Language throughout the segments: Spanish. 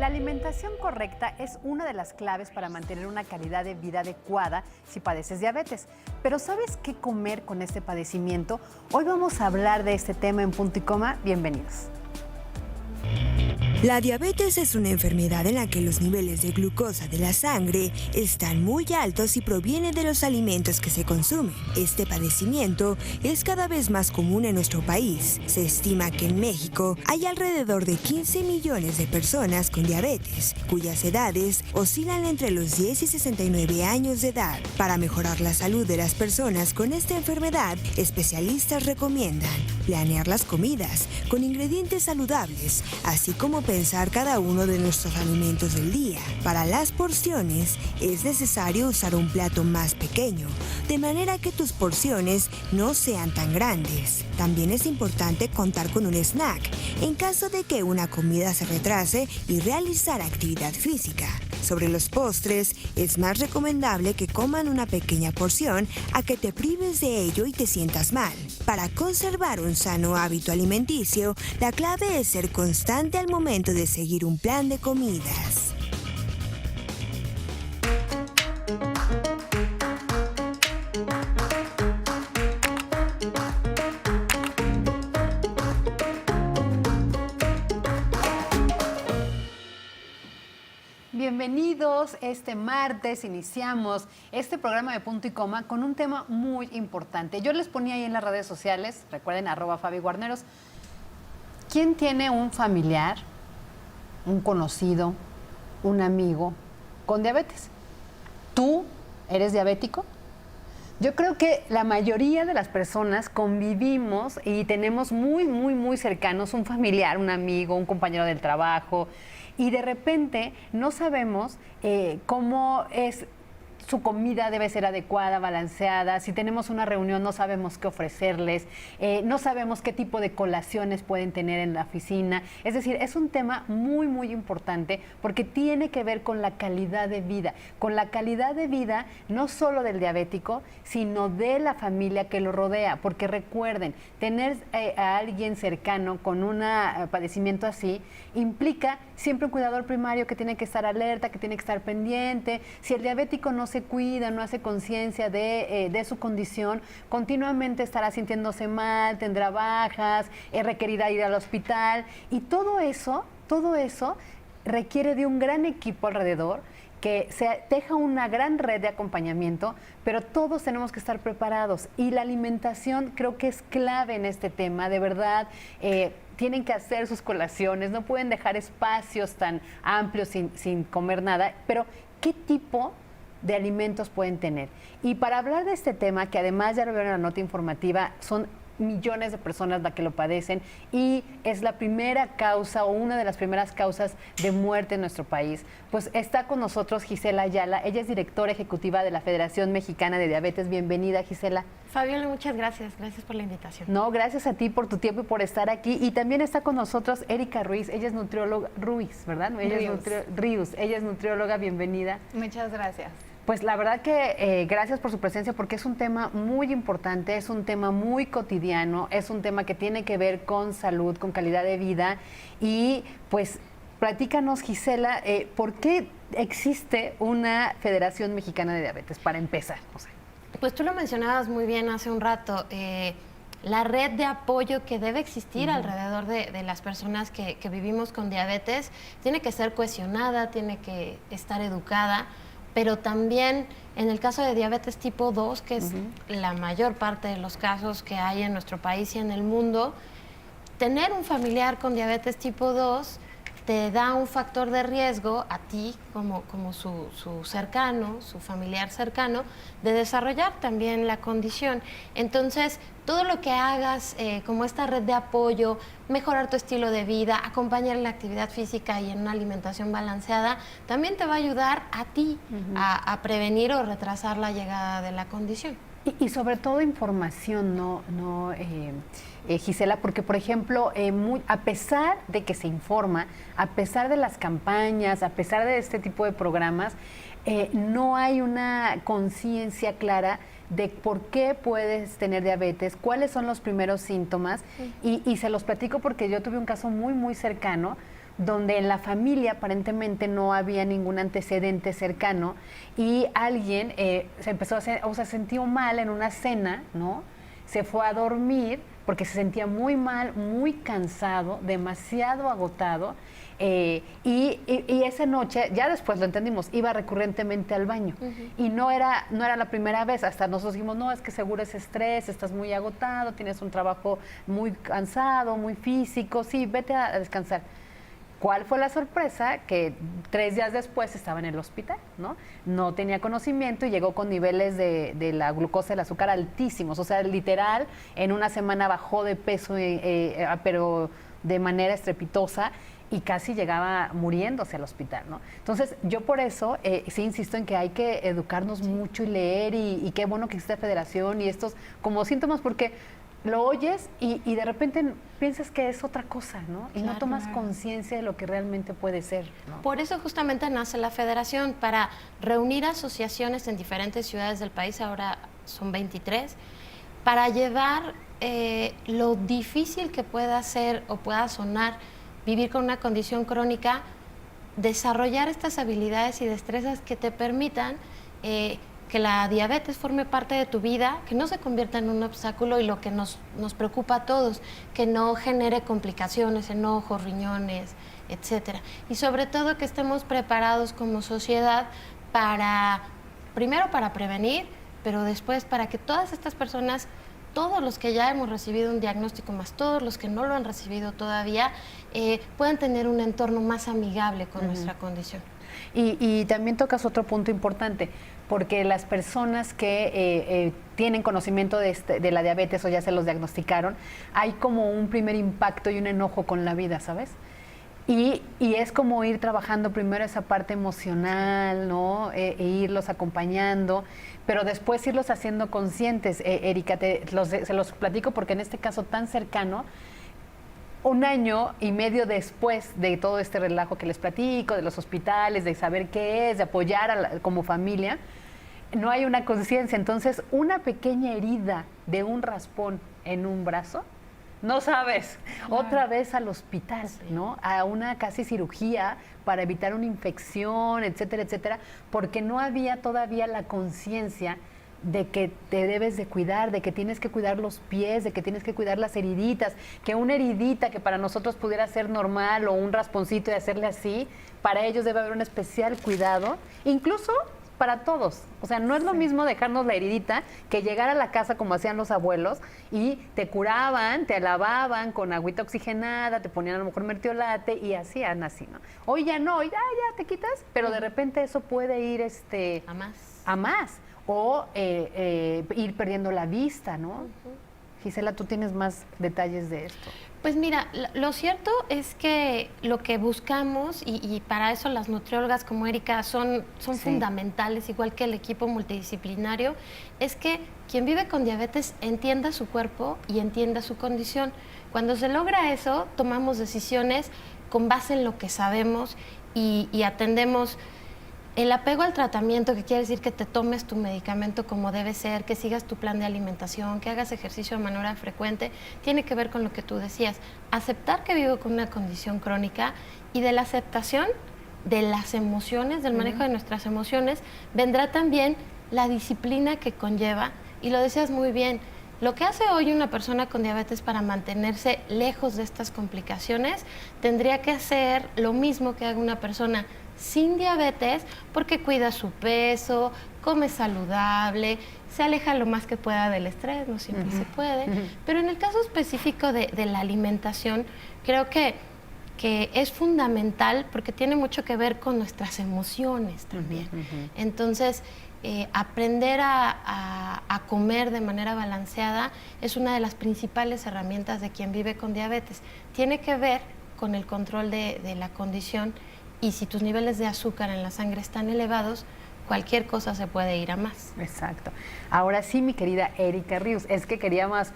La alimentación correcta es una de las claves para mantener una calidad de vida adecuada si padeces diabetes. Pero ¿sabes qué comer con este padecimiento? Hoy vamos a hablar de este tema en Punto y Coma. Bienvenidos. La diabetes es una enfermedad en la que los niveles de glucosa de la sangre están muy altos y proviene de los alimentos que se consumen. Este padecimiento es cada vez más común en nuestro país. Se estima que en México hay alrededor de 15 millones de personas con diabetes, cuyas edades oscilan entre los 10 y 69 años de edad. Para mejorar la salud de las personas con esta enfermedad, especialistas recomiendan planear las comidas con ingredientes saludables, así como pensar cada uno de nuestros alimentos del día. Para las porciones es necesario usar un plato más pequeño, de manera que tus porciones no sean tan grandes. También es importante contar con un snack en caso de que una comida se retrase y realizar actividad física. Sobre los postres, es más recomendable que coman una pequeña porción a que te prives de ello y te sientas mal. Para conservar un sano hábito alimenticio, la clave es ser constante al momento de seguir un plan de comidas. Bienvenidos, este martes iniciamos este programa de Punto y Coma con un tema muy importante. Yo les ponía ahí en las redes sociales, recuerden @FabiGuarneros, ¿quién tiene un familiar, un conocido, un amigo con diabetes? ¿Tú eres diabético? Yo creo que la mayoría de las personas convivimos y tenemos muy cercanos un familiar, un amigo, un compañero del trabajo, y de repente no sabemos cómo es su comida, debe ser adecuada, balanceada. Si tenemos una reunión no sabemos qué ofrecerles, no sabemos qué tipo de colaciones pueden tener en la oficina. Es decir, es un tema muy importante porque tiene que ver con la calidad de vida. Con la calidad de vida no solo del diabético, sino de la familia que lo rodea. Porque recuerden, tener a alguien cercano con un padecimiento así implica siempre un cuidador primario que tiene que estar alerta, que tiene que estar pendiente. Si el diabético no se cuida, no hace conciencia de su condición, continuamente estará sintiéndose mal, tendrá bajas, requerirá ir al hospital, y todo eso requiere de un gran equipo alrededor, que se teja una gran red de acompañamiento, pero todos tenemos que estar preparados, y la alimentación creo que es clave en este tema, de verdad. Tienen que hacer sus colaciones, no pueden dejar espacios tan amplios sin comer nada, pero ¿qué tipo de alimentos pueden tener? Y para hablar de este tema, que además ya lo vieron en la nota informativa, son millones de personas las que lo padecen y es la primera causa o una de las primeras causas de muerte en nuestro país, pues está con nosotros Gisela Ayala. Ella es directora ejecutiva de la Federación Mexicana de Diabetes. Bienvenida, Gisela. Fabiola, muchas gracias por la invitación. No, gracias a ti por tu tiempo y por estar aquí. Y también está con nosotros Erika Ruiz. Ella es nutrióloga, ¿verdad? Ella es nutrióloga. Bienvenida. Muchas gracias. Pues la verdad que gracias por su presencia, porque es un tema muy importante, es un tema muy cotidiano, es un tema que tiene que ver con salud, con calidad de vida. Y pues platícanos, Gisela, ¿por qué existe una Federación Mexicana de Diabetes? Para empezar, o sea. Pues tú lo mencionabas muy bien hace un rato, la red de apoyo que debe existir alrededor de las personas que vivimos con diabetes tiene que ser cohesionada, tiene que estar educada, pero también en el caso de diabetes tipo 2, que es la mayor parte de los casos que hay en nuestro país y en el mundo, tener un familiar con diabetes tipo 2 te da un factor de riesgo a ti como su cercano, su familiar cercano, de desarrollar también la condición. Entonces, todo lo que hagas como esta red de apoyo, mejorar tu estilo de vida, acompañar en la actividad física y en una alimentación balanceada, también te va a ayudar a ti a prevenir o retrasar la llegada de la condición. Y sobre todo información, Gisela, porque por ejemplo, a pesar de que se informa, a pesar de las campañas, a pesar de este tipo de programas, no hay una conciencia clara de por qué puedes tener diabetes, cuáles son los primeros síntomas, y se los platico porque yo tuve un caso muy cercano, donde en la familia aparentemente no había ningún antecedente cercano y alguien se empezó a hacer, o sea, se sintió mal en una cena, ¿no? Se fue a dormir porque se sentía muy mal, muy cansado, demasiado agotado. Y esa noche, ya después lo entendimos, iba recurrentemente al baño. Y no era la primera vez, hasta nosotros dijimos, no, es que seguro es estrés, estás muy agotado, tienes un trabajo muy cansado, muy físico, sí, vete a descansar. ¿Cuál fue la sorpresa? Que 3 días después estaba en el hospital, ¿no? No tenía conocimiento y llegó con niveles de la glucosa y el azúcar altísimos. O sea, literal, en una semana bajó de peso, pero de manera estrepitosa y casi llegaba muriéndose al hospital, ¿no? Entonces, yo por eso sí insisto en que hay que educarnos mucho y leer y qué bueno que existe federación y estos como síntomas, porque lo oyes y de repente piensas que es otra cosa, ¿no? Y no tomas conciencia de lo que realmente puede ser, ¿no? Por eso justamente nace la federación, para reunir asociaciones en diferentes ciudades del país, ahora son 23, para llevar lo difícil que pueda ser o pueda sonar vivir con una condición crónica, desarrollar estas habilidades y destrezas que te permitan que la diabetes forme parte de tu vida, que no se convierta en un obstáculo y lo que nos preocupa a todos, que no genere complicaciones, enojos, riñones, etcétera. Y sobre todo que estemos preparados como sociedad primero para prevenir, pero después para que todas estas personas, todos los que ya hemos recibido un diagnóstico, más todos los que no lo han recibido todavía, puedan tener un entorno más amigable con nuestra condición. Y también tocas otro punto importante, porque las personas que tienen conocimiento de la diabetes o ya se los diagnosticaron, hay como un primer impacto y un enojo con la vida, ¿sabes? Y es como ir trabajando primero esa parte emocional, ¿no? E irlos acompañando, pero después irlos haciendo conscientes. Erika, se los platico porque en este caso tan cercano, 1 año y medio después de todo este relajo que les platico, de los hospitales, de saber qué es, de apoyar como familia, no hay una conciencia. Entonces, una pequeña herida de un raspón en un brazo, no sabes, otra vez al hospital, ¿no? A una casi cirugía para evitar una infección, etcétera, etcétera, porque no había todavía la conciencia de que te debes de cuidar, de que tienes que cuidar los pies, de que tienes que cuidar las heriditas, que una heridita que para nosotros pudiera ser normal o un rasponcito y hacerle así, para ellos debe haber un especial cuidado, incluso para todos. O sea, no es lo mismo dejarnos la heridita que llegar a la casa como hacían los abuelos y te curaban, te lavaban con agüita oxigenada, te ponían a lo mejor mertiolate y hacían así, ¿no? Hoy ya no, ya te quitas, pero de repente eso puede ir a más. O ir perdiendo la vista, ¿no? Gisela, tú tienes más detalles de esto. Pues mira, lo cierto es que lo que buscamos, y para eso las nutriólogas como Erika son fundamentales, igual que el equipo multidisciplinario, es que quien vive con diabetes entienda su cuerpo y entienda su condición. Cuando se logra eso, tomamos decisiones con base en lo que sabemos y atendemos. El apego al tratamiento, que quiere decir que te tomes tu medicamento como debe ser, que sigas tu plan de alimentación, que hagas ejercicio de manera frecuente, tiene que ver con lo que tú decías. Aceptar que vivo con una condición crónica, y de la aceptación de las emociones, del manejo de nuestras emociones, vendrá también la disciplina que conlleva, y lo decías muy bien, lo que hace hoy una persona con diabetes para mantenerse lejos de estas complicaciones, tendría que hacer lo mismo que haga una persona sin diabetes, porque cuida su peso, come saludable, se aleja lo más que pueda del estrés, no siempre se puede, pero en el caso específico de la alimentación, creo que es fundamental porque tiene mucho que ver con nuestras emociones también. Entonces, aprender a comer de manera balanceada es una de las principales herramientas de quien vive con diabetes. Tiene que ver con el control de la condición, y si tus niveles de azúcar en la sangre están elevados, cualquier cosa se puede ir a más. Exacto. Ahora sí, mi querida Erika Ríos, es que queríamos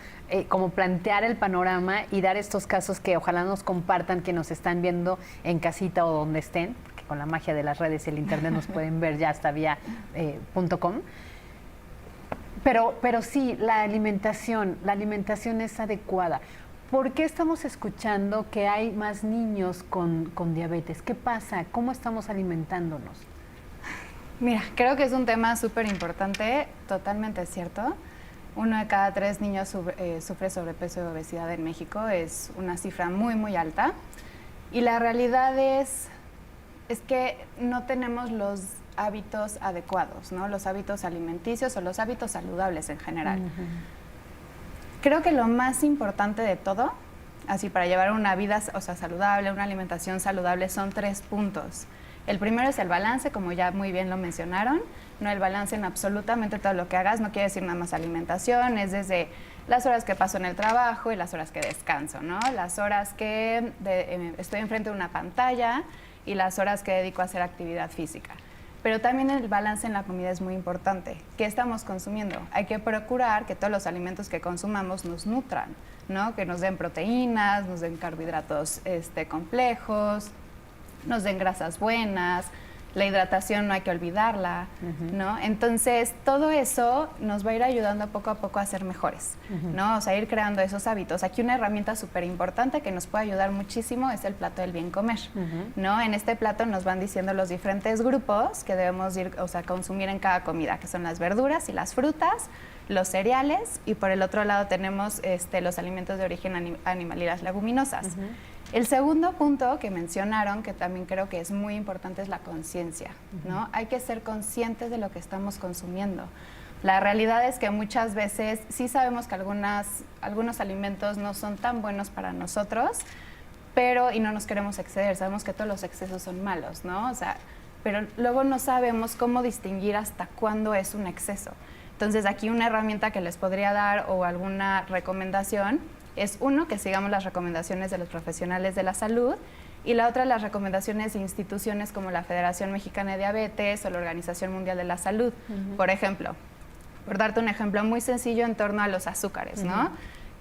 como plantear el panorama y dar estos casos que ojalá nos compartan, que nos están viendo en casita o donde estén, porque con la magia de las redes y el internet nos pueden ver ya hasta vía .com. Pero sí, la alimentación es adecuada. ¿por qué estamos escuchando que hay más niños con diabetes? ¿Qué pasa? ¿Cómo estamos alimentándonos? Mira, creo que es un tema súper importante, totalmente cierto. 1 de cada 3 niños sufre sobrepeso y obesidad en México, es una cifra muy, muy alta. Y la realidad es que no tenemos los hábitos adecuados, ¿no? Los hábitos alimenticios o los hábitos saludables en general. Creo que lo más importante de todo, así para llevar una vida saludable, una alimentación saludable, son 3 puntos. El primero es el balance, como ya muy bien lo mencionaron, ¿no? El balance en absolutamente todo lo que hagas, no quiere decir nada más alimentación, es desde las horas que paso en el trabajo y las horas que descanso, ¿no? Las horas que estoy enfrente de una pantalla y las horas que dedico a hacer actividad física. Pero también el balance en la comida es muy importante. ¿Qué estamos consumiendo? Hay que procurar que todos los alimentos que consumamos nos nutran, ¿no? Que nos den proteínas, nos den carbohidratos complejos, nos den grasas buenas, la hidratación no hay que olvidarla, ¿no? Entonces, todo eso nos va a ir ayudando poco a poco a ser mejores, ¿no? O sea, ir creando esos hábitos. Aquí una herramienta súper importante que nos puede ayudar muchísimo es el plato del bien comer, ¿no? En este plato nos van diciendo los diferentes grupos que debemos consumir en cada comida, que son las verduras y las frutas, los cereales, y por el otro lado tenemos los alimentos de origen animal y las leguminosas. El segundo punto que mencionaron, que también creo que es muy importante, es la conciencia, ¿no? Hay que ser conscientes de lo que estamos consumiendo. La realidad es que muchas veces sí sabemos que algunos alimentos no son tan buenos para nosotros, y no nos queremos exceder. Sabemos que todos los excesos son malos, ¿no? O sea, pero luego no sabemos cómo distinguir hasta cuándo es un exceso. Entonces, aquí una herramienta que les podría dar o alguna recomendación es, uno, que sigamos las recomendaciones de los profesionales de la salud, y la otra, las recomendaciones de instituciones como la Federación Mexicana de Diabetes o la Organización Mundial de la Salud. Por ejemplo, por darte un ejemplo muy sencillo en torno a los azúcares, ¿no?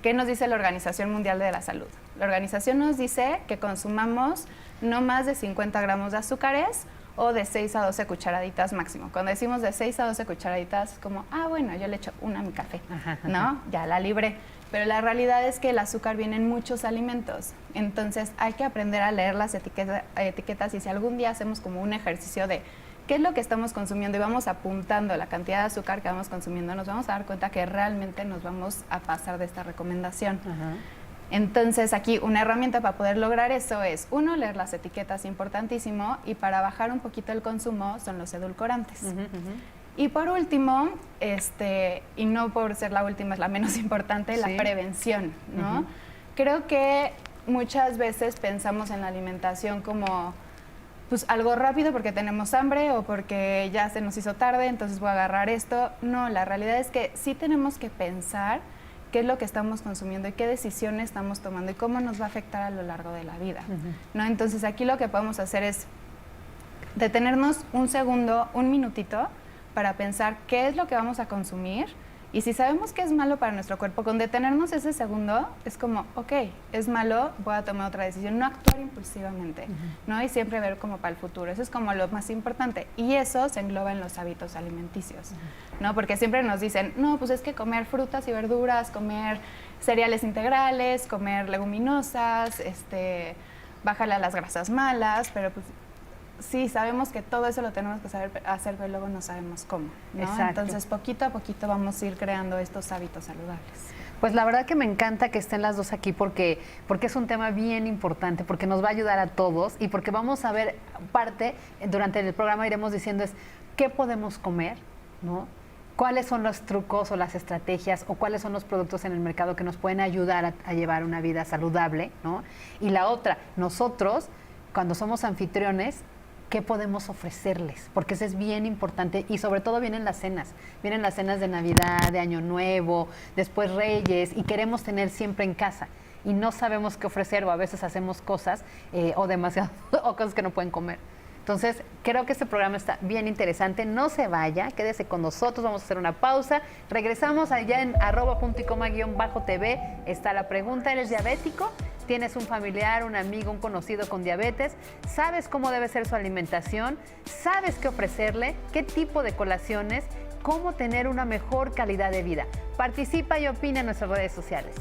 ¿Qué nos dice la Organización Mundial de la Salud? La organización nos dice que consumamos no más de 50 gramos de azúcares o de 6 a 12 cucharaditas máximo. Cuando decimos de 6 a 12 cucharaditas, como, bueno, yo le echo una a mi café, ¿no? Ya la libré. Pero la realidad es que el azúcar viene en muchos alimentos. Entonces hay que aprender a leer las etiquetas, y si algún día hacemos como un ejercicio de qué es lo que estamos consumiendo y vamos apuntando la cantidad de azúcar que vamos consumiendo, nos vamos a dar cuenta que realmente nos vamos a pasar de esta recomendación. Entonces aquí una herramienta para poder lograr eso es, uno, leer las etiquetas, importantísimo, y para bajar un poquito el consumo son los edulcorantes. Y por último, y no por ser la última, es la menos importante, la prevención, ¿no? Creo que muchas veces pensamos en la alimentación como pues algo rápido porque tenemos hambre o porque ya se nos hizo tarde, entonces voy a agarrar esto. No, la realidad es que sí tenemos que pensar qué es lo que estamos consumiendo y qué decisiones estamos tomando y cómo nos va a afectar a lo largo de la vida, ¿no? Entonces aquí lo que podemos hacer es detenernos un segundo, un minutito, para pensar qué es lo que vamos a consumir, y si sabemos que es malo para nuestro cuerpo, con detenernos ese segundo es como, ok, es malo, voy a tomar otra decisión, no actuar impulsivamente, ¿no? Y siempre ver como para el futuro, eso es como lo más importante, y eso se engloba en los hábitos alimenticios, ¿no? Porque siempre nos dicen, no, pues es que comer frutas y verduras, comer cereales integrales, comer leguminosas, bájale a las grasas malas, pero pues sí, sabemos que todo eso lo tenemos que saber hacer, pero luego no sabemos cómo, ¿no? Exacto. Entonces, poquito a poquito vamos a ir creando estos hábitos saludables. Pues la verdad que me encanta que estén las dos aquí porque es un tema bien importante, porque nos va a ayudar a todos y porque vamos a ver durante el programa iremos diciendo qué podemos comer, ¿no? ¿Cuáles son los trucos o las estrategias o cuáles son los productos en el mercado que nos pueden ayudar a llevar una vida saludable, ¿no? Y la otra, nosotros, cuando somos anfitriones, ¿qué podemos ofrecerles? Porque eso es bien importante y sobre todo vienen las cenas de Navidad, de Año Nuevo, después Reyes, y queremos tener siempre en casa y no sabemos qué ofrecer, o a veces hacemos cosas o cosas que no pueden comer. Entonces, creo que este programa está bien interesante. No se vaya, quédese con nosotros, vamos a hacer una pausa. Regresamos allá en @puntoycoma_tv. Está la pregunta, ¿eres diabético? ¿Tienes un familiar, un amigo, un conocido con diabetes? ¿Sabes cómo debe ser su alimentación? ¿Sabes qué ofrecerle? ¿Qué tipo de colaciones? ¿Cómo tener una mejor calidad de vida? Participa y opina en nuestras redes sociales.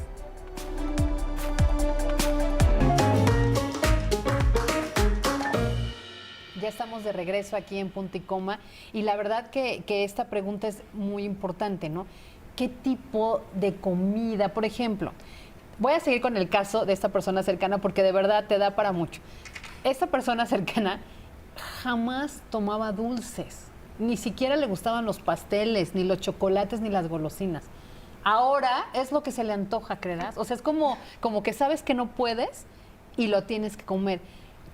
Ya estamos de regreso aquí en Punto y Coma y la verdad que esta pregunta es muy importante, ¿no? ¿Qué tipo de comida, por ejemplo? Voy a seguir con el caso de esta persona cercana porque de verdad te da para mucho. Esta persona cercana jamás tomaba dulces, ni siquiera le gustaban los pasteles, ni los chocolates, ni las golosinas. Ahora es lo que se le antoja, ¿creerás? O sea, es como que sabes que no puedes y lo tienes que comer.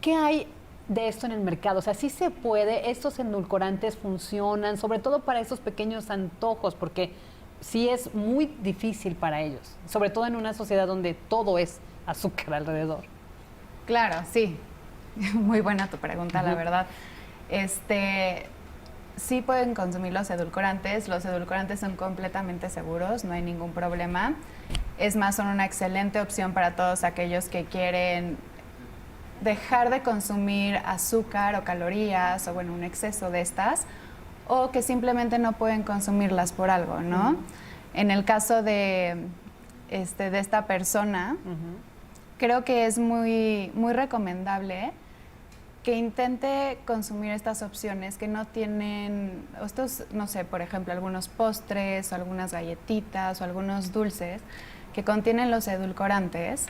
¿Qué hay de esto en el mercado? O sea, sí se puede, estos endulcorantes funcionan, sobre todo para esos pequeños antojos, porque sí es muy difícil para ellos, sobre todo en una sociedad donde todo es azúcar alrededor. Claro, sí. Muy buena tu pregunta, la verdad. Sí pueden consumir los edulcorantes son completamente seguros, no hay ningún problema. Es más, son una excelente opción para todos aquellos que quieren dejar de consumir azúcar o calorías o bueno, un exceso de estas o que simplemente no pueden consumirlas por algo, ¿no? En el caso de esta persona, creo que es muy, muy recomendable que intente consumir estas opciones que no tienen, estos, no sé, por ejemplo, algunos postres o algunas galletitas o algunos dulces que contienen los edulcorantes,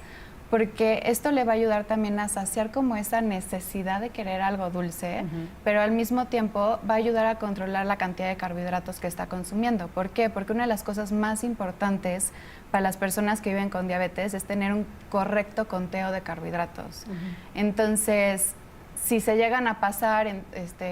porque esto le va a ayudar también a saciar como esa necesidad de querer algo dulce, pero al mismo tiempo va a ayudar a controlar la cantidad de carbohidratos que está consumiendo. ¿Por qué? Porque una de las cosas más importantes para las personas que viven con diabetes es tener un correcto conteo de carbohidratos. Entonces, si se llegan a pasar,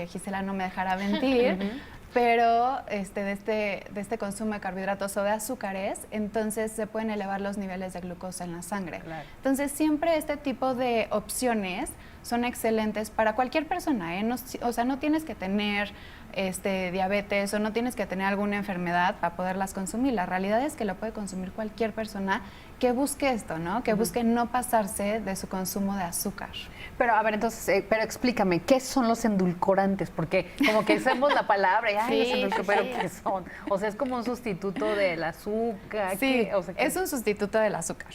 Gisela no me dejará mentir, pero de este consumo de carbohidratos o de azúcares, entonces se pueden elevar los niveles de glucosa en la sangre. Claro. Entonces siempre este tipo de opciones son excelentes para cualquier persona, ¿eh? No, o sea, no tienes que tener diabetes o no tienes que tener alguna enfermedad para poderlas consumir. La realidad es que lo puede consumir cualquier persona que busque esto, ¿no? Que busque no pasarse de su consumo de azúcar. Pero, a ver, entonces, pero explícame, ¿qué son los endulcorantes? Porque como que usamos la palabra y, ay, los endulcorantes, pero ¿qué son? O sea, es como un sustituto del azúcar. Sí, o sea, es un sustituto del azúcar.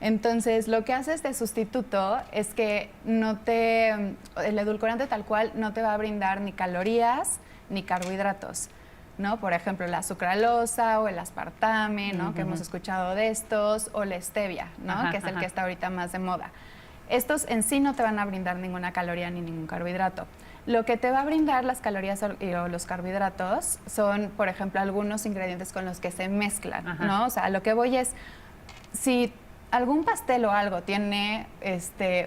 Entonces, lo que hace este sustituto es que el edulcorante tal cual no te va a brindar ni calorías ni carbohidratos, ¿no? Por ejemplo, la sucralosa o el aspartame, ¿no? Que hemos escuchado de estos, o la stevia, ¿no? Que es el que está ahorita más de moda. Estos en sí no te van a brindar ninguna caloría ni ningún carbohidrato. Lo que te va a brindar las calorías o los carbohidratos son, por ejemplo, algunos ingredientes con los que se mezclan, ¿no? O sea, lo que voy es, si algún pastel o algo tiene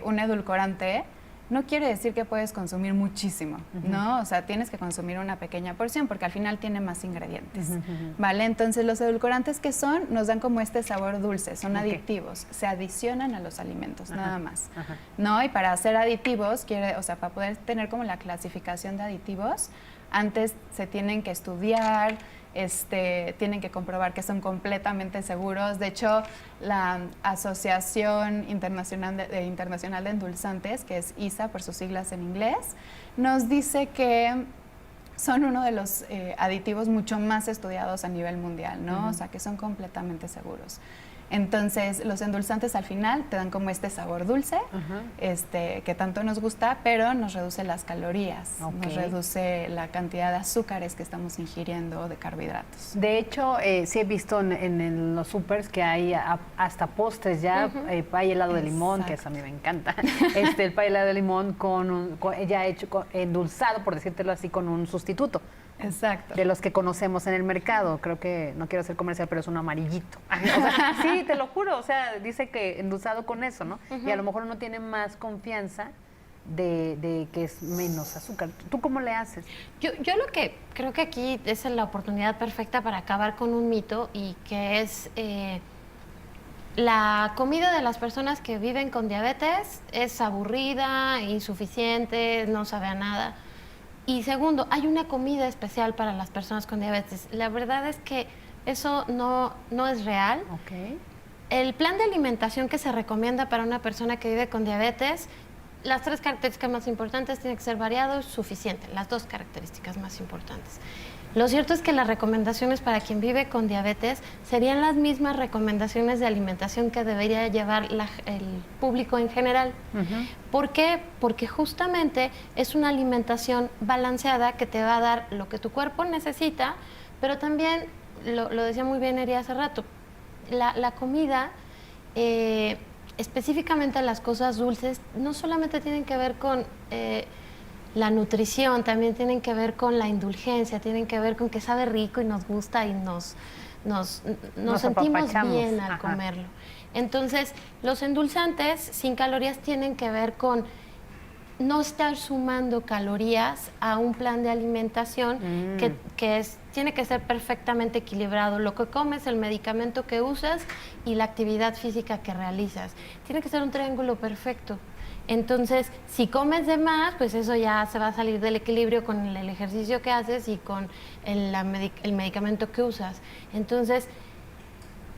un edulcorante, no quiere decir que puedes consumir muchísimo, ¿no? O sea, tienes que consumir una pequeña porción porque al final tiene más ingredientes, ¿vale? Entonces, los edulcorantes que son, nos dan como este sabor dulce, son aditivos, se adicionan a los alimentos, nada más, ¿no? Y para hacer aditivos, para poder tener como la clasificación de aditivos, antes se tienen que estudiar, tienen que comprobar que son completamente seguros. De hecho, la Asociación Internacional de Endulzantes, que es ISA por sus siglas en inglés, nos dice que son uno de los aditivos mucho más estudiados a nivel mundial, ¿no? O sea, que son completamente seguros. Entonces, los endulzantes al final te dan como este sabor dulce, que tanto nos gusta, pero nos reduce las calorías, nos reduce la cantidad de azúcares que estamos ingiriendo, de carbohidratos. De hecho, sí he visto en los supers que hay hasta postres ya, pay helado de limón, que eso a mí me encanta, el pay helado de limón ya hecho endulzado, por decírtelo así, con un sustituto. Exacto. De los que conocemos en el mercado. Creo que, no quiero ser comercial, pero es un amarillito. O sea, sí, te lo juro. O sea, dice que endulzado con eso, ¿no? Y a lo mejor uno tiene más confianza de que es menos azúcar. ¿Tú cómo le haces? Yo lo que creo que aquí es la oportunidad perfecta para acabar con un mito y que es la comida de las personas que viven con diabetes es aburrida, insuficiente, no sabe a nada. Y segundo, hay una comida especial para las personas con diabetes. La verdad es que eso no es real. Okay. El plan de alimentación que se recomienda para una persona que vive con diabetes, las 3 características más importantes tienen que ser variado y suficiente, las 2 características más importantes. Lo cierto es que las recomendaciones para quien vive con diabetes serían las mismas recomendaciones de alimentación que debería llevar el público en general. ¿Por qué? Porque justamente es una alimentación balanceada que te va a dar lo que tu cuerpo necesita, pero también, lo decía muy bien Eri hace rato, la comida, específicamente las cosas dulces, no solamente tienen que ver con la nutrición, también tienen que ver con la indulgencia, tienen que ver con que sabe rico y nos gusta y nos sentimos bien al comerlo. Entonces, los endulzantes sin calorías tienen que ver con no estar sumando calorías a un plan de alimentación tiene que ser perfectamente equilibrado. Lo que comes, el medicamento que usas y la actividad física que realizas. Tiene que ser un triángulo perfecto. Entonces, si comes de más, pues eso ya se va a salir del equilibrio con el ejercicio que haces y con el medicamento que usas. Entonces,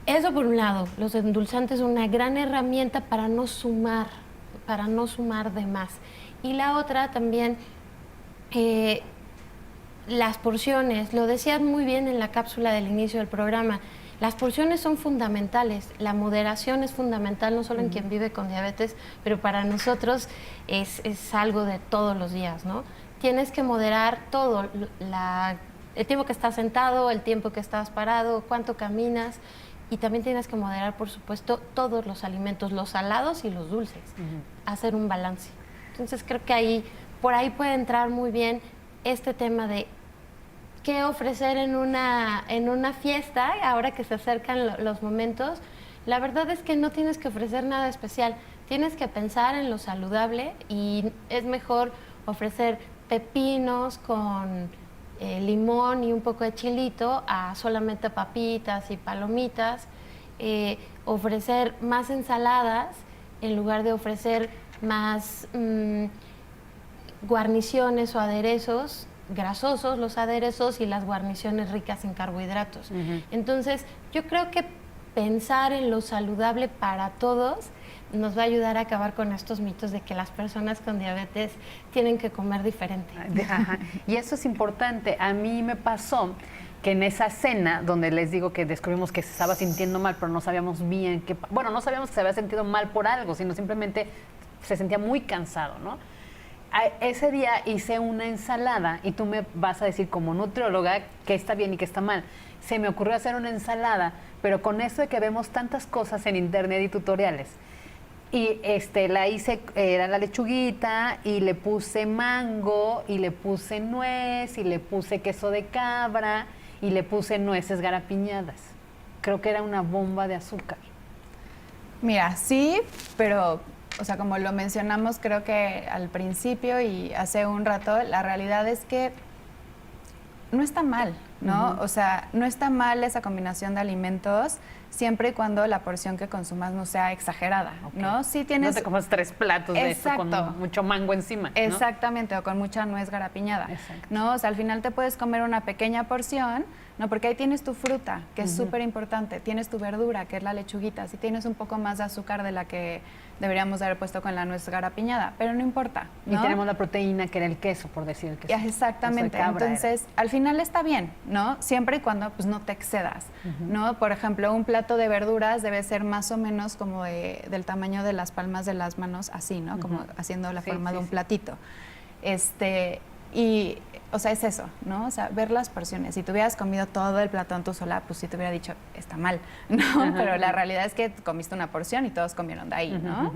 eso por un lado, los endulzantes son una gran herramienta para no sumar de más. Y la otra también, las porciones, lo decías muy bien en la cápsula del inicio del programa, las porciones son fundamentales, la moderación es fundamental no solo en quien vive con diabetes, pero para nosotros es algo de todos los días, ¿no? Tienes que moderar todo, el tiempo que estás sentado, el tiempo que estás parado, cuánto caminas, y también tienes que moderar, por supuesto, todos los alimentos, los salados y los dulces, hacer un balance. Entonces creo que por ahí puede entrar muy bien este tema de qué ofrecer en una fiesta, ahora que se acercan los momentos. La verdad es que no tienes que ofrecer nada especial, tienes que pensar en lo saludable y es mejor ofrecer pepinos con limón y un poco de chilito a solamente papitas y palomitas, ofrecer más ensaladas en lugar de ofrecer más guarniciones o aderezos grasosos, los aderezos y las guarniciones ricas en carbohidratos. Entonces, yo creo que pensar en lo saludable para todos nos va a ayudar a acabar con estos mitos de que las personas con diabetes tienen que comer diferente. Y eso es importante. A mí me pasó que en esa cena, donde les digo que descubrimos que se estaba sintiendo mal, pero no sabíamos bien qué... Bueno, no sabíamos que se había sentido mal por algo, sino simplemente se sentía muy cansado, ¿no? Ese día hice una ensalada y tú me vas a decir como nutrióloga qué está bien y qué está mal. Se me ocurrió hacer una ensalada, pero con eso de que vemos tantas cosas en internet y tutoriales. Y la hice, era la lechuguita y le puse mango y le puse nuez y le puse queso de cabra y le puse nueces garapiñadas. Creo que era una bomba de azúcar. Mira, sí, pero, o sea, como lo mencionamos creo que al principio y hace un rato, la realidad es que no está mal, ¿no? O sea, no está mal esa combinación de alimentos siempre y cuando la porción que consumas no sea exagerada, ¿no? Si tienes... No te comas 3 platos de esto con mucho mango encima, ¿no? Exactamente, o con mucha nuez garapiñada, ¿no? O sea, al final te puedes comer una pequeña porción, ¿no? Porque ahí tienes tu fruta, que es súper importante, tienes tu verdura, que es la lechuguita, si tienes un poco más de azúcar de la que deberíamos haber puesto con la nuez garapiñada, pero no importa, ¿no? Y tenemos la proteína, que era el queso, por decir el queso. Exactamente, entonces al final está bien, ¿no? Siempre y cuando pues no te excedas, ¿no? Por ejemplo, un plato de verduras debe ser más o menos como del tamaño de las palmas de las manos, así, ¿no? Como haciendo la forma de un platito. Y, o sea, es eso, ¿no? O sea, ver las porciones. Si tú hubieras comido todo el platón tú sola, pues sí te hubiera dicho, está mal, ¿no? Pero la realidad es que comiste una porción y todos comieron de ahí, ¿no?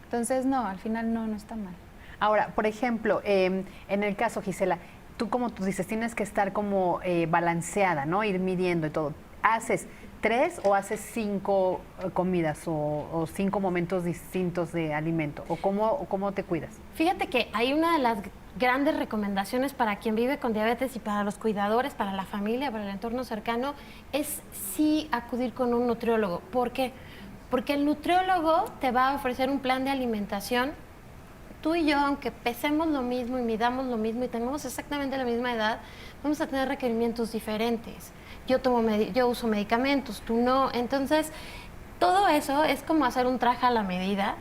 Entonces, no, al final no está mal. Ahora, por ejemplo, en el caso, Gisela, tú como tú dices, tienes que estar como balanceada, ¿no? Ir midiendo y todo. ¿Haces 3 o haces 5 comidas o 5 momentos distintos de alimento? ¿O cómo te cuidas? Fíjate que hay una de las grandes recomendaciones para quien vive con diabetes y para los cuidadores, para la familia, para el entorno cercano, es sí acudir con un nutriólogo. ¿Por qué? Porque el nutriólogo te va a ofrecer un plan de alimentación. Tú y yo, aunque pesemos lo mismo y midamos lo mismo y tengamos exactamente la misma edad, vamos a tener requerimientos diferentes. Yo uso medicamentos, tú no. Entonces, todo eso es como hacer un traje a la medida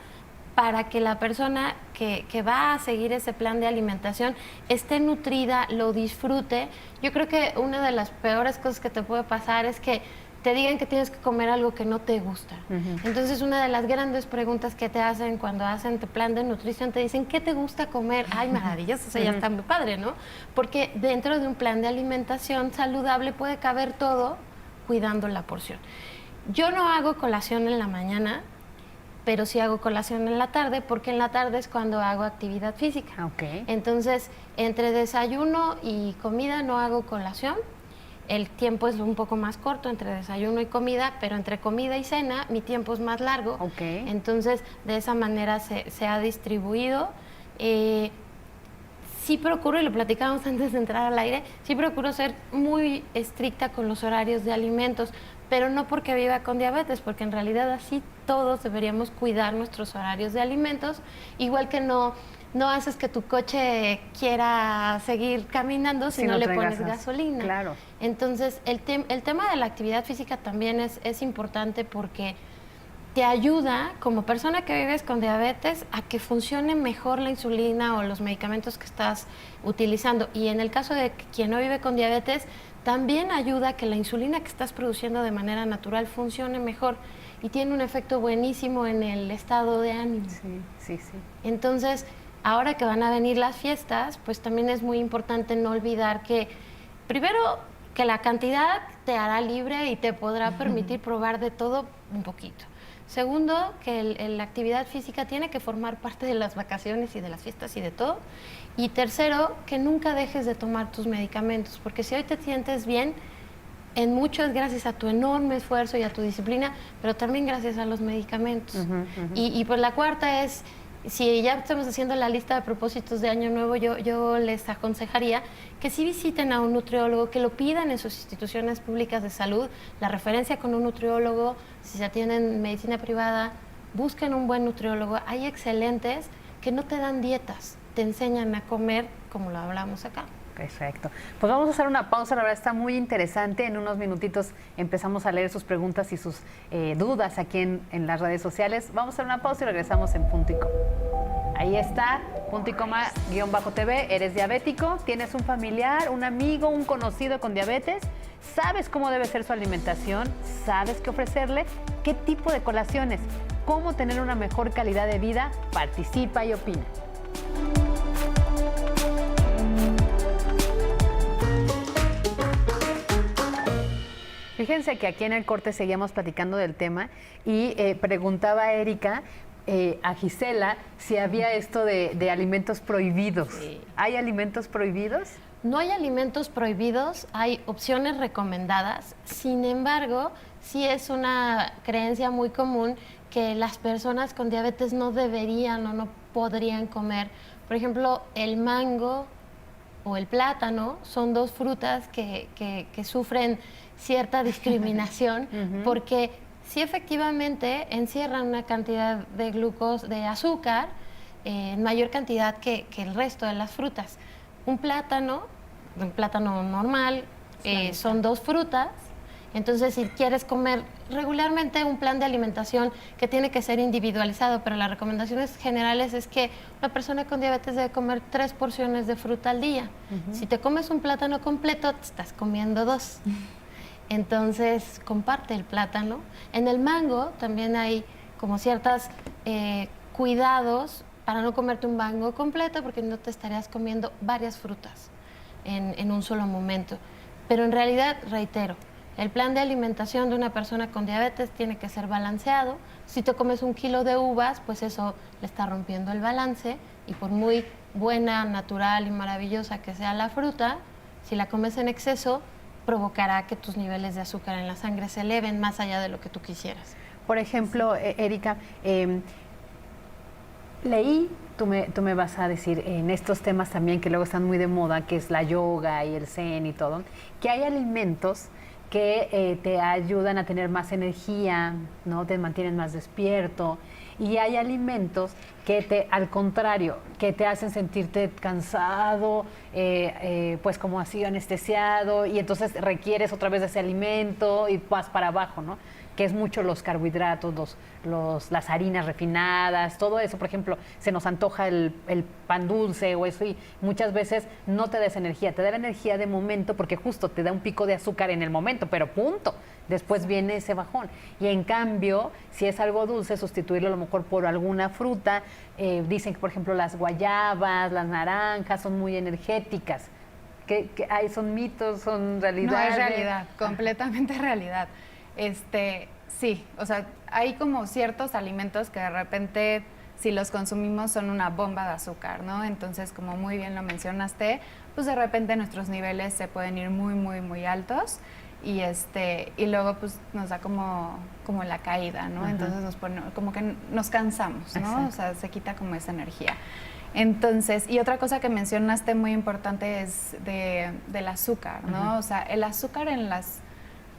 para que la persona que va a seguir ese plan de alimentación esté nutrida, lo disfrute. Yo creo que una de las peores cosas que te puede pasar es que te digan que tienes que comer algo que no te gusta. Entonces, una de las grandes preguntas que te hacen cuando hacen tu plan de nutrición, te dicen, ¿qué te gusta comer? Ay, maravilloso, eso ya está muy padre, ¿no? Porque dentro de un plan de alimentación saludable puede caber todo cuidando la porción. Yo no hago colación en la mañana, pero sí hago colación en la tarde, porque en la tarde es cuando hago actividad física. Entonces, entre desayuno y comida no hago colación. El tiempo es un poco más corto entre desayuno y comida, pero entre comida y cena mi tiempo es más largo. Entonces, de esa manera se ha distribuido. Sí procuro, y lo platicábamos antes de entrar al aire, sí procuro ser muy estricta con los horarios de alimentos, pero no porque viva con diabetes, porque en realidad así todos deberíamos cuidar nuestros horarios de alimentos, igual que no haces que tu coche quiera seguir caminando si no le pones gasolina. Claro. Entonces, el tema de la actividad física también es importante porque te ayuda, como persona que vives con diabetes, a que funcione mejor la insulina o los medicamentos que estás utilizando. Y en el caso de quien no vive con diabetes, también ayuda a que la insulina que estás produciendo de manera natural funcione mejor y tiene un efecto buenísimo en el estado de ánimo. Sí. Entonces, ahora que van a venir las fiestas, pues también es muy importante no olvidar que, primero, que la cantidad te hará libre y te podrá permitir probar de todo un poquito. Segundo, que la actividad física tiene que formar parte de las vacaciones y de las fiestas y de todo. Y tercero, que nunca dejes de tomar tus medicamentos, porque si hoy te sientes bien, en mucho es gracias a tu enorme esfuerzo y a tu disciplina, pero también gracias a los medicamentos. Y pues la cuarta es, si ya estamos haciendo la lista de propósitos de Año Nuevo, yo les aconsejaría que sí visiten a un nutriólogo, que lo pidan en sus instituciones públicas de salud, la referencia con un nutriólogo, si se atienden medicina privada, busquen un buen nutriólogo. Hay excelentes que no te dan dietas, te enseñan a comer como lo hablamos acá. Perfecto. Pues vamos a hacer una pausa, la verdad está muy interesante. En unos minutitos empezamos a leer sus preguntas y sus dudas aquí en las redes sociales. Vamos a hacer una pausa y regresamos en Punto y Coma. Ahí está, Punto y Coma _TV. Eres diabético, tienes un familiar, un amigo, un conocido con diabetes. ¿Sabes cómo debe ser su alimentación? ¿Sabes qué ofrecerle? ¿Qué tipo de colaciones? ¿Cómo tener una mejor calidad de vida? Participa y opina. Fíjense que aquí en el corte seguíamos platicando del tema y preguntaba a Erika, a Gisela, si había esto de alimentos prohibidos. Sí. ¿Hay alimentos prohibidos? No hay alimentos prohibidos, hay opciones recomendadas. Sin embargo, sí es una creencia muy común que las personas con diabetes no deberían o no podrían comer. Por ejemplo, el mango o el plátano son dos frutas que sufren cierta discriminación porque sí efectivamente encierran una cantidad de de azúcar en mayor cantidad que el resto de las frutas. Un plátano normal, son dos frutas. Entonces, si quieres comer regularmente un plan de alimentación que tiene que ser individualizado, pero las recomendaciones generales es que una persona con diabetes debe comer 3 porciones de fruta al día. Si te comes un plátano completo, te estás comiendo 2. Entonces, comparte el plátano. En el mango también hay como ciertos cuidados para no comerte un mango completo, porque no te estarías comiendo varias frutas en un solo momento. Pero en realidad, reitero, el plan de alimentación de una persona con diabetes tiene que ser balanceado. Si te comes 1 kilo de uvas, pues eso le está rompiendo el balance, y por muy buena, natural y maravillosa que sea la fruta, si la comes en exceso, provocará que tus niveles de azúcar en la sangre se eleven más allá de lo que tú quisieras. Por ejemplo, Erika, leí, tú me vas a decir, en estos temas también que luego están muy de moda, que es la yoga y el zen y todo, que hay alimentos que te ayudan a tener más energía, ¿no? Te mantienen más despierto, y hay alimentos al contrario, que te hacen sentirte cansado, pues como así anestesiado, y entonces requieres otra vez de ese alimento y vas para abajo, ¿no? Que es mucho los carbohidratos, las harinas refinadas, todo eso. Por ejemplo, se nos antoja el pan dulce o eso, y muchas veces no te da esa energía, te da la energía de momento porque justo te da un pico de azúcar en el momento, pero punto. Después viene ese bajón. Y en cambio, si es algo dulce, sustituirlo a lo mejor por alguna fruta. Dicen que, por ejemplo, las guayabas, las naranjas son muy energéticas. ¿Que son mitos, son realidad? No, es realidad, completamente realidad. Sí, o sea, hay como ciertos alimentos que de repente, si los consumimos, son una bomba de azúcar, ¿no? Entonces, como muy bien lo mencionaste, pues de repente nuestros niveles se pueden ir muy, muy, muy altos. Y luego pues nos da como la caída, ¿no? Entonces nos pone, como que nos cansamos, ¿no? Exacto. O sea, se quita como esa energía. Entonces, y otra cosa que mencionaste muy importante es del azúcar, ¿no? O sea, el azúcar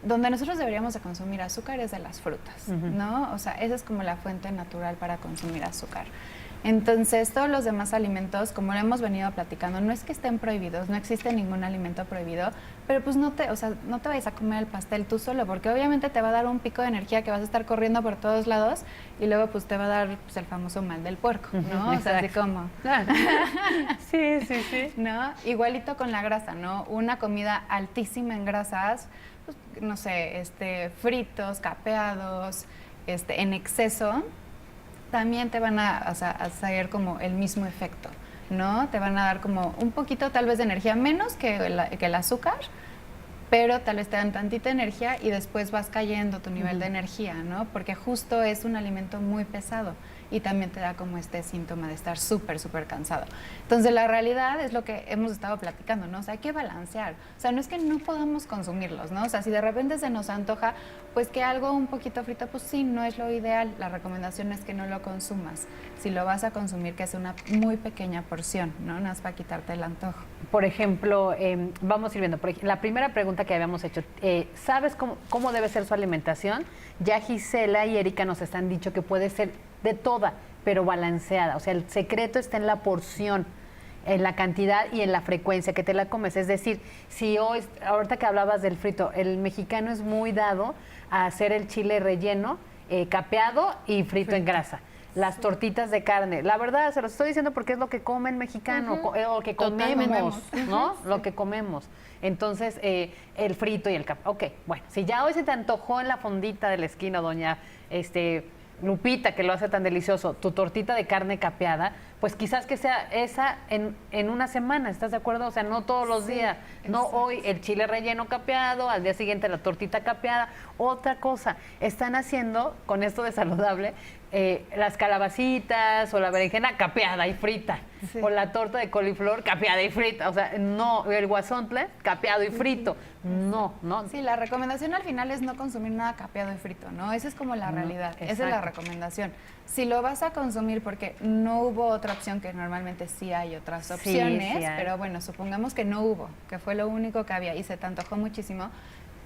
donde nosotros deberíamos de consumir azúcar es de las frutas, ¿no? O sea, esa es como la fuente natural para consumir azúcar. Entonces, todos los demás alimentos, como lo hemos venido platicando, no es que estén prohibidos, no existe ningún alimento prohibido, pero pues no te vayas a comer el pastel tú solo, porque obviamente te va a dar un pico de energía que vas a estar corriendo por todos lados y luego pues te va a dar pues, el famoso mal del puerco, ¿no? O sea, así como... Sí, sí, sí. ¿No? Igualito con la grasa, ¿no? Una comida altísima en grasas, pues, no sé, fritos, capeados, en exceso, también te van a hacer como el mismo efecto, ¿no? Te van a dar como un poquito tal vez de energía, menos que el azúcar, pero tal vez te dan tantita energía y después vas cayendo tu nivel de energía, ¿no? Porque justo es un alimento muy pesado y también te da como síntoma de estar súper, súper cansado. Entonces, la realidad es lo que hemos estado platicando, ¿no? O sea, hay que balancear. O sea, no es que no podamos consumirlos, ¿no? O sea, si de repente se nos antoja, pues que algo un poquito frito, pues sí, no es lo ideal. La recomendación es que no lo consumas. Si lo vas a consumir, que sea una muy pequeña porción, ¿no? Nada más para quitarte el antojo. Por ejemplo, vamos a ir viendo. La primera pregunta que habíamos hecho, ¿sabes cómo debe ser su alimentación? Ya Gisela y Erika nos han dicho que puede ser de toda, pero balanceada. O sea, el secreto está en la porción, en la cantidad y en la frecuencia que te la comes. Es decir, si hoy, ahorita que hablabas del frito, el mexicano es muy dado a hacer el chile relleno, capeado y frito en grasa. Las tortitas de carne. La verdad, se los estoy diciendo porque es lo que come el mexicano, o que comemos, ¿no? Lo que comemos. Entonces, el frito y el capeado. Ok, bueno, si ya hoy se te antojó en la fondita de la esquina, doña Lupita, que lo hace tan delicioso, tu tortita de carne capeada, pues quizás que sea esa en una semana, ¿estás de acuerdo? O sea, no todos los días, no exacto. Hoy el chile relleno capeado, al día siguiente la tortita capeada. Otra cosa, están haciendo, con esto de saludable, las calabacitas o la berenjena capeada y frita, sí. O la torta de coliflor capeada y frita, o sea, no, el guasontle capeado y frito, no. Sí, la recomendación al final es no consumir nada capeado y frito, ¿no? Esa es como la realidad, esa es la recomendación. Si lo vas a consumir porque no hubo otra opción, que normalmente sí hay otras opciones, sí hay. Pero bueno, supongamos que no hubo, que fue lo único que había y se te antojó muchísimo,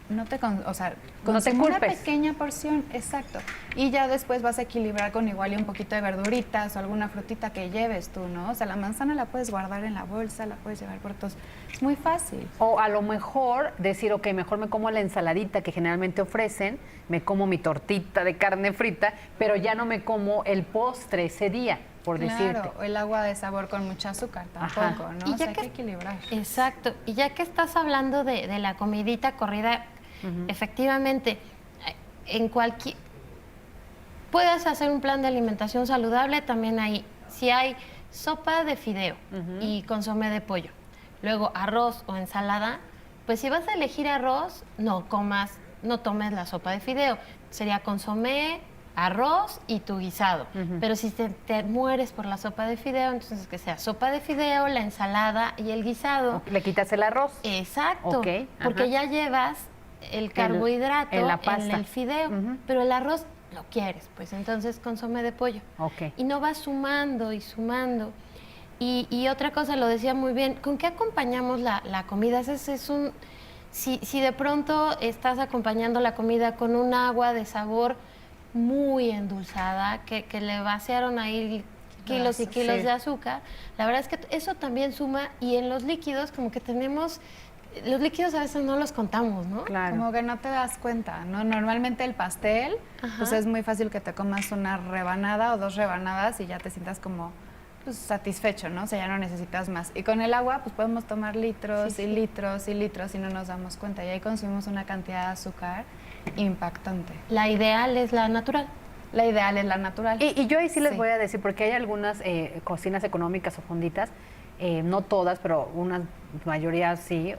no te culpes. Una pequeña porción, exacto. Y ya después vas a equilibrar con igual y un poquito de verduritas o alguna frutita que lleves tú, ¿no? O sea, la manzana la puedes guardar en la bolsa, la puedes llevar por todos. Es muy fácil. O a lo mejor decir, ok, mejor me como la ensaladita que generalmente ofrecen, me como mi tortita de carne frita, pero ya no me como el postre ese día, por decirte. Claro, o el agua de sabor con mucho azúcar tampoco, ajá. ¿no? Y o ya sea, hay que equilibrar. Exacto. Y ya que estás hablando de la comidita corrida, efectivamente, puedes hacer un plan de alimentación saludable, también si hay sopa de fideo y consomé de pollo, luego arroz o ensalada, pues si vas a elegir arroz, no tomes la sopa de fideo, sería consomé, arroz y tu guisado. Pero si te mueres por la sopa de fideo, entonces que sea sopa de fideo, la ensalada y el guisado. Le quitas el arroz. Exacto, okay, porque ya llevas el carbohidrato en la pasta. En el fideo, pero el arroz lo quieres, pues entonces consomé de pollo. Okay. Y no vas sumando y sumando. Y otra cosa, lo decía muy bien, ¿con qué acompañamos la comida? Si de pronto estás acompañando la comida con un agua de sabor muy endulzada, que le vaciaron ahí kilos y kilos sí. de azúcar. La verdad es que eso también suma, y en los líquidos como que tenemos, los líquidos a veces no los contamos, ¿no? Claro. Como que no te das cuenta, ¿no? Normalmente el pastel, pues es muy fácil que te comas una rebanada o 2 rebanadas y ya te sientas como pues, satisfecho, ¿no? O sea, ya no necesitas más. Y con el agua, pues podemos tomar litros y litros y litros y no nos damos cuenta. Y ahí consumimos una cantidad de azúcar impactante. La ideal es la natural. La ideal es la natural. Y yo ahí sí les Sí. voy a decir, porque hay algunas cocinas económicas o fonditas, no todas, pero una mayoría sí,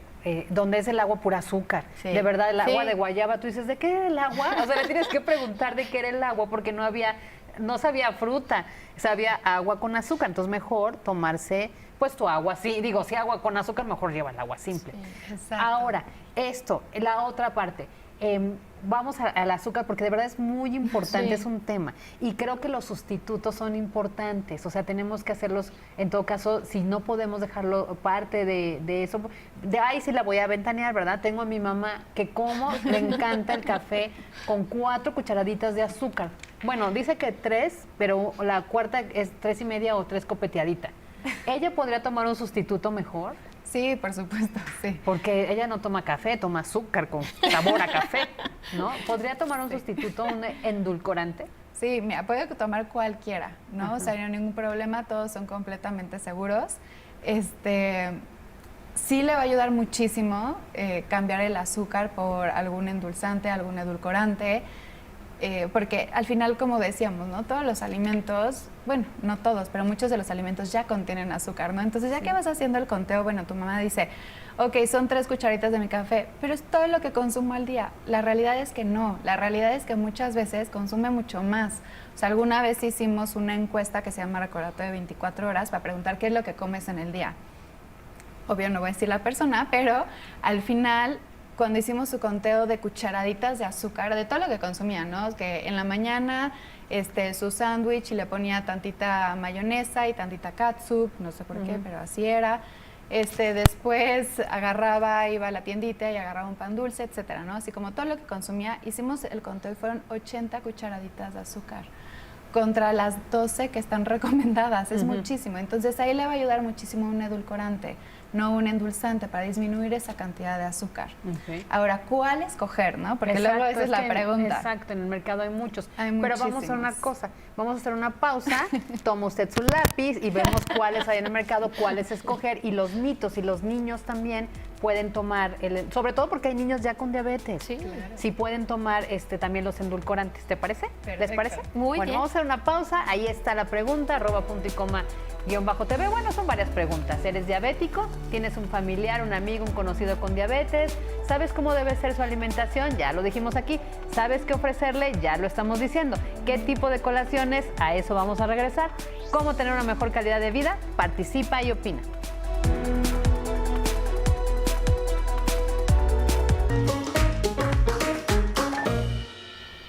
donde es el agua pura azúcar. Sí. De verdad, el agua Sí. de guayaba, tú dices, ¿de qué era el agua? O sea, le tienes que preguntar de qué era el agua, porque no sabía fruta, sabía agua con azúcar. Entonces, mejor tomarse, pues, tu agua. Sí, digo, si agua con azúcar, mejor lleva el agua simple. Exacto. Ahora, la otra parte. Vamos al azúcar porque de verdad es muy importante, Sí. es un tema. Y creo que los sustitutos son importantes. O sea, tenemos que hacerlos, en todo caso, si no podemos dejarlo parte de eso. De ahí sí la voy a ventanear, ¿verdad? Tengo a mi mamá que le encanta el café con 4 cucharaditas de azúcar. Bueno, dice que 3, pero la cuarta es 3.5 o 3 copeteaditas. ¿Ella podría tomar un sustituto mejor? Sí, por supuesto, sí. Porque ella no toma café, toma azúcar con sabor a café, ¿no? ¿Podría tomar un sustituto, un endulcorante? Sí, mira, puede tomar cualquiera, ¿no? O sea, no hay ningún problema, todos son completamente seguros. Sí le va a ayudar muchísimo cambiar el azúcar por algún endulzante, algún edulcorante, porque al final, como decíamos, ¿no? Todos los alimentos, bueno, no todos, pero muchos de los alimentos ya contienen azúcar, ¿no? Entonces, ya que vas haciendo el conteo, bueno, tu mamá dice, ok, son 3 cucharitas de mi café, pero es todo lo que consumo al día. La realidad es que no, la realidad es que muchas veces consume mucho más. O sea, alguna vez hicimos una encuesta que se llama Recordatorio de 24 horas para preguntar qué es lo que comes en el día. Obvio, no voy a decir la persona, pero al final, cuando hicimos su conteo de cucharaditas de azúcar, de todo lo que consumía, ¿no? Que en la mañana su sándwich y le ponía tantita mayonesa y tantita catsup, no sé por qué, pero así era. Después iba a la tiendita y agarraba un pan dulce, etcétera, ¿no? Así como todo lo que consumía, hicimos el conteo y fueron 80 cucharaditas de azúcar contra las 12 que están recomendadas, es muchísimo. Entonces ahí le va a ayudar muchísimo un edulcorante, no un endulzante, para disminuir esa cantidad de azúcar. Okay. Ahora, ¿cuál escoger, no? Porque Exacto, luego esa es la pregunta. Exacto, en el mercado hay muchos. Hay Pero vamos a hacer muchísimos. una cosa, vamos a hacer una pausa, toma usted su lápiz y vemos cuáles hay en el mercado, cuáles escoger, y los mitos y los niños también pueden tomar, sobre todo porque hay niños ya con diabetes. Sí. Sí pueden tomar también los endulcorantes, ¿te parece? ¿Les Perfecto. parece? Muy bueno, bien. vamos a hacer una pausa, ahí está la pregunta, @punto y coma_TV. Bueno, son varias preguntas. ¿Eres diabético? ¿Tienes un familiar, un amigo, un conocido con diabetes? ¿Sabes cómo debe ser su alimentación? Ya lo dijimos aquí. ¿Sabes qué ofrecerle? Ya lo estamos diciendo. ¿Qué tipo de colaciones? A eso vamos a regresar. ¿Cómo tener una mejor calidad de vida? Participa y opina.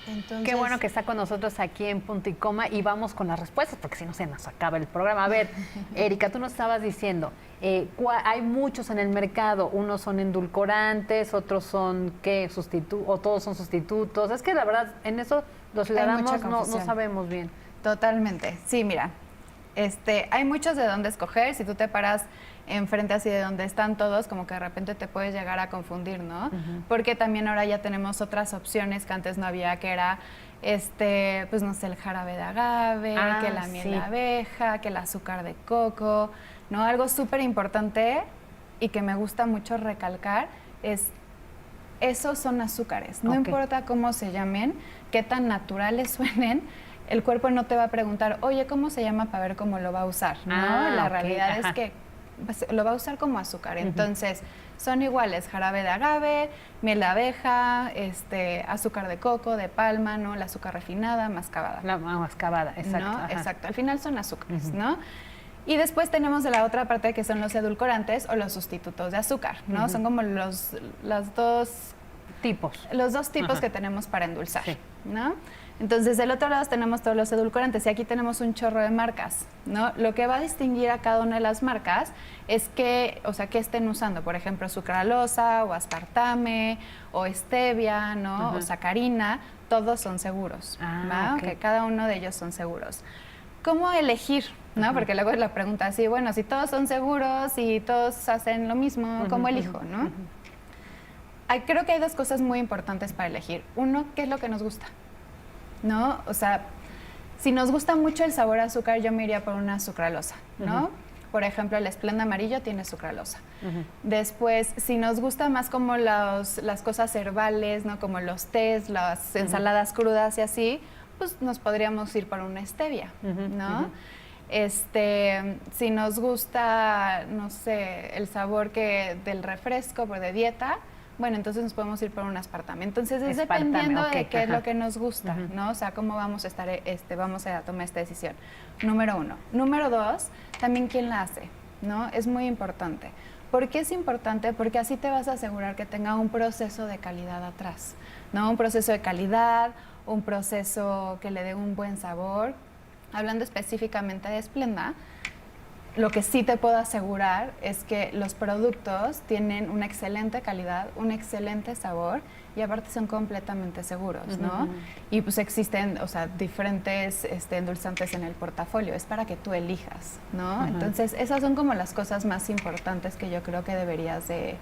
Entonces, Qué bueno que está con nosotros aquí en Punto y Coma, y vamos con las respuestas porque si no se nos acaba el programa. A ver, Erika, tú nos estabas diciendo, hay muchos en el mercado, unos son endulcorantes, otros son o todos son sustitutos. Es que la verdad en eso los ciudadanos mucha no confusión. sabemos bien. Totalmente. Sí, mira, hay muchos de dónde escoger. Si tú te paras enfrente así de donde están todos, como que de repente te puedes llegar a confundir, ¿no? Porque también ahora ya tenemos otras opciones que antes no había, que era, pues no sé, el jarabe de agave, que la miel de sí. abeja, que el azúcar de coco, ¿no? Algo súper importante y que me gusta mucho recalcar es, esos son azúcares. No Ok. importa cómo se llamen, qué tan naturales suenen, el cuerpo no te va a preguntar, oye, ¿cómo se llama para ver cómo lo va a usar? ¿no? La ok, realidad ajá. es que pues, lo va a usar como azúcar. Entonces, son iguales, jarabe de agave, miel de abeja, azúcar de coco, de palma, ¿no? La azúcar refinada, mascabada. La mascabada, exacto. ¿no? ajá. Exacto, al final son azúcares, ¿no? Y después tenemos de la otra parte que son los edulcorantes o los sustitutos de azúcar, ¿no? Son como los dos tipos que tenemos para endulzar, Sí. ¿no? Entonces, del otro lado tenemos todos los edulcorantes y aquí tenemos un chorro de marcas, ¿no? Lo que va a distinguir a cada una de las marcas es que estén usando, por ejemplo, sucralosa o aspartame o stevia, ¿no? O sacarina, todos son seguros, ¿va? ok. Que cada uno de ellos son seguros. ¿Cómo elegir? ¿no? Porque luego es la pregunta así, bueno, si todos son seguros y todos hacen lo mismo, ¿cómo elijo, no? Creo que hay dos cosas muy importantes para elegir. Uno, ¿qué es lo que nos gusta? ¿No? O sea, si nos gusta mucho el sabor a azúcar, yo me iría por una sucralosa, ¿no? Por ejemplo, el Splenda amarillo tiene sucralosa. Después, si nos gusta más como las cosas herbales, ¿no? Como los tés, las ensaladas crudas y así, pues nos podríamos ir por una stevia, ¿no? Si nos gusta, no sé, el sabor del refresco, por de dieta, bueno, entonces nos podemos ir por un aspartame. Entonces es dependiendo de qué es lo que nos gusta, ¿no? O sea, cómo vamos a estar, vamos a tomar esta decisión. Número 1. Número 2, también quién la hace, ¿no? Es muy importante. ¿Por qué es importante? Porque así te vas a asegurar que tenga un proceso de calidad atrás, ¿no? Un proceso de calidad, un proceso que le dé un buen sabor. Hablando específicamente de Splenda, lo que sí te puedo asegurar es que los productos tienen una excelente calidad, un excelente sabor y aparte son completamente seguros, ¿no? Y pues existen, o sea, diferentes endulzantes en el portafolio, es para que tú elijas, ¿no? Entonces, esas son como las cosas más importantes que yo creo que deberías de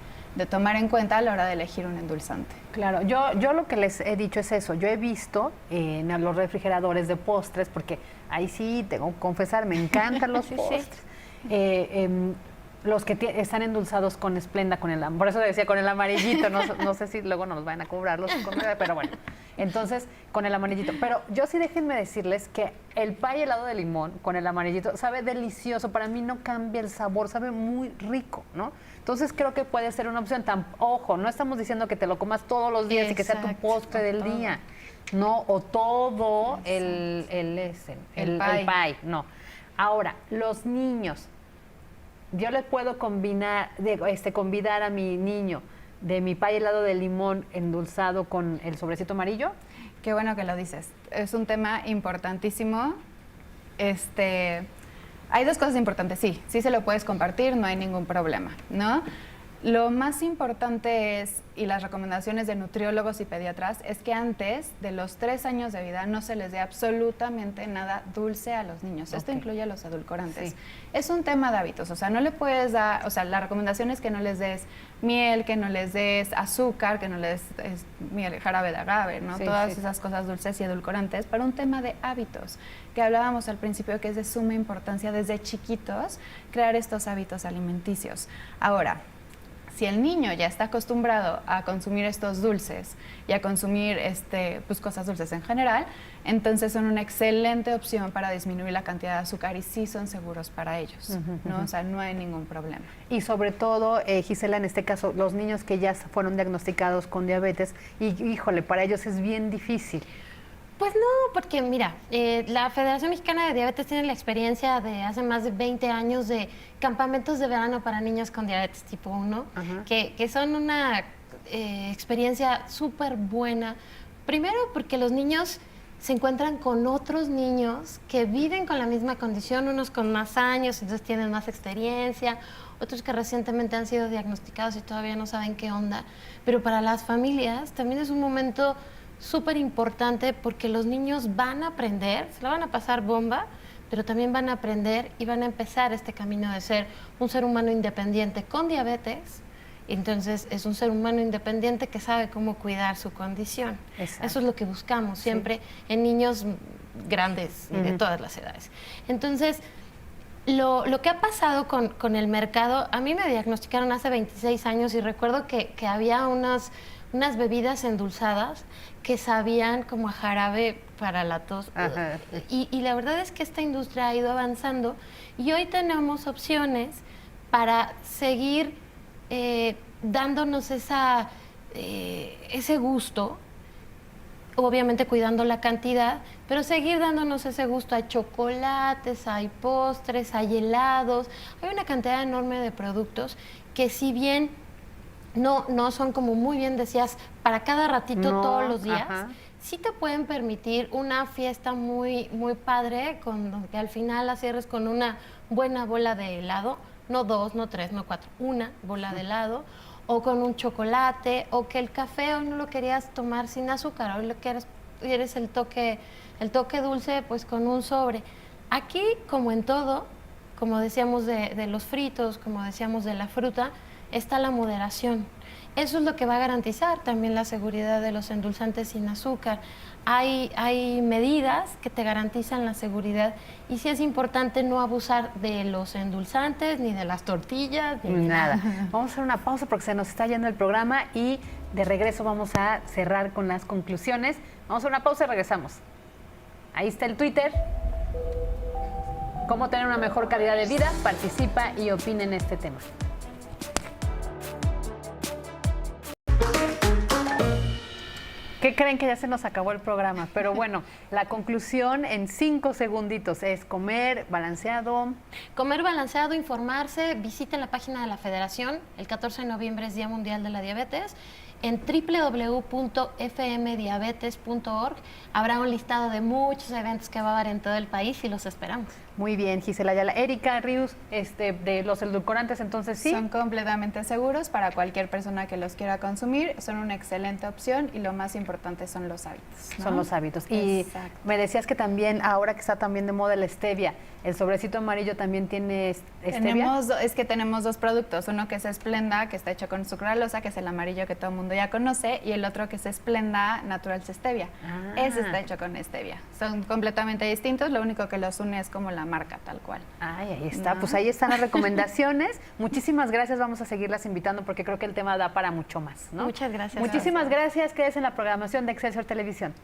tomar en cuenta a la hora de elegir un endulzante. Claro, yo lo que les he dicho es eso. Yo he visto en los refrigeradores de postres, porque ahí sí, tengo que confesar, me encantan los postres. Los que están endulzados con Splenda, por eso decía con el amarillito, no sé si luego nos van a cobrar los pero bueno, entonces con el amarillito. Pero yo sí déjenme decirles que el pay helado de limón con el amarillito sabe delicioso, para mí no cambia el sabor, sabe muy rico, ¿no? Entonces creo que puede ser una opción. Ojo, no estamos diciendo que te lo comas todos los días y que sea tu postre del día, no, o todo el pay, no. Ahora, los niños, yo les puedo convidar a mi niño de mi pay helado de limón endulzado con el sobrecito amarillo. Qué bueno que lo dices. Es un tema importantísimo. Hay dos cosas importantes. Sí se lo puedes compartir, no hay ningún problema, ¿no? Lo más importante es, y las recomendaciones de nutriólogos y pediatras, es que antes de los 3 años de vida no se les dé absolutamente nada dulce a los niños. Esto incluye a los edulcorantes. Sí. Es un tema de hábitos, o sea, no le puedes dar, o sea, la recomendación es que no les des miel, que no les des azúcar, que no les des miel, jarabe de agave, ¿no? Todas esas cosas dulces y edulcorantes, para un tema de hábitos, que hablábamos al principio que es de suma importancia desde chiquitos crear estos hábitos alimenticios. Ahora, si el niño ya está acostumbrado a consumir estos dulces y a consumir pues cosas dulces en general, entonces son una excelente opción para disminuir la cantidad de azúcar y sí son seguros para ellos, ¿no? O sea, no hay ningún problema. Y sobre todo, Gisela, en este caso, los niños que ya fueron diagnosticados con diabetes, y híjole, para ellos es bien difícil. Pues no, porque mira, la Federación Mexicana de Diabetes tiene la experiencia de hace más de 20 años de campamentos de verano para niños con diabetes tipo 1, que son una experiencia súper buena. Primero porque los niños se encuentran con otros niños que viven con la misma condición, unos con más años, entonces tienen más experiencia, otros que recientemente han sido diagnosticados y todavía no saben qué onda. Pero para las familias también es un momento súper importante porque los niños van a aprender, se la van a pasar bomba, pero también van a aprender y van a empezar este camino de ser un ser humano independiente con diabetes. Entonces es un ser humano independiente que sabe cómo cuidar su condición. Exacto. Eso es lo que buscamos siempre en niños grandes y de todas las edades. Entonces, lo que ha pasado con el mercado, a mí me diagnosticaron hace 26 años y recuerdo que había unas bebidas endulzadas que sabían como a jarabe para la tos. Y la verdad es que esta industria ha ido avanzando y hoy tenemos opciones para seguir dándonos ese gusto, obviamente cuidando la cantidad, pero seguir dándonos ese gusto. Hay chocolates, hay postres, hay helados, hay una cantidad enorme de productos que si bien no son, como muy bien decías, para cada ratito todos los días, sí te pueden permitir una fiesta muy, muy padre, que al final la cierres con una buena bola de helado, no 2, no 3, no 4, una bola de helado, o con un chocolate, o que el café hoy no lo querías tomar sin azúcar, hoy lo quieres el toque dulce, pues con un sobre. Aquí, como en todo, como decíamos de los fritos, como decíamos de la fruta, está la moderación. Eso es lo que va a garantizar también la seguridad de los endulzantes sin azúcar. Hay medidas que te garantizan la seguridad y sí es importante no abusar de los endulzantes, ni de las tortillas, ni de Nada. Vamos a hacer una pausa porque se nos está yendo el programa y de regreso vamos a cerrar con las conclusiones. Vamos a hacer una pausa y regresamos. Ahí está el Twitter. Cómo tener una mejor calidad de vida. Participa y opina en este tema. ¿Qué creen? Que ya se nos acabó el programa? Pero bueno, la conclusión en 5 segunditos es comer balanceado. Comer balanceado, informarse, visiten la página de la Federación. El 14 de noviembre es Día Mundial de la Diabetes. En www.fmdiabetes.org habrá un listado de muchos eventos que va a haber en todo el país y los esperamos. Muy bien, Gisela Ayala. Erika Ríos, de los edulcorantes, entonces sí. Son completamente seguros para cualquier persona que los quiera consumir. Son una excelente opción y lo más importante son los hábitos, ¿no? Son los hábitos. Y Exacto. me decías que también, ahora que está también de moda la stevia, el sobrecito amarillo también tiene stevia. Tenemos dos productos, uno que es Splenda, que está hecho con sucralosa, que es el amarillo que todo el mundo ya conoce, y el otro que es Splenda Natural Stevia. Ah. Ese está hecho con stevia. Son completamente distintos, lo único que los une es como la marca tal cual. Ay, ahí está. ¿No? Pues ahí están las recomendaciones. Muchísimas gracias. Vamos a seguirlas invitando porque creo que el tema da para mucho más, ¿no? Muchas gracias. Muchísimas gracias. Quédese en la programación de Excelsior Televisión.